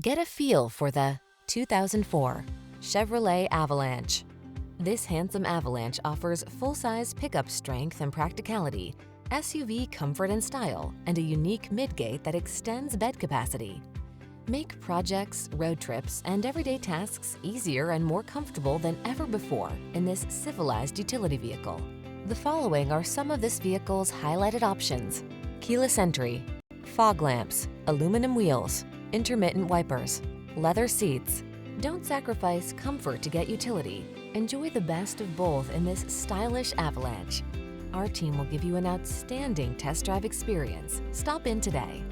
Get a feel for the 2004 Chevrolet Avalanche. This handsome Avalanche offers full-size pickup strength and practicality, SUV comfort and style, and a unique midgate that extends bed capacity. Make projects, road trips, and everyday tasks easier and more comfortable than ever before in this civilized utility vehicle. The following are some of this vehicle's highlighted options: keyless entry, fog lamps, aluminum wheels, intermittent wipers, leather seats. Don't sacrifice comfort to get utility. Enjoy the best of both in this stylish Avalanche. Our team will give you an outstanding test drive experience. Stop in today.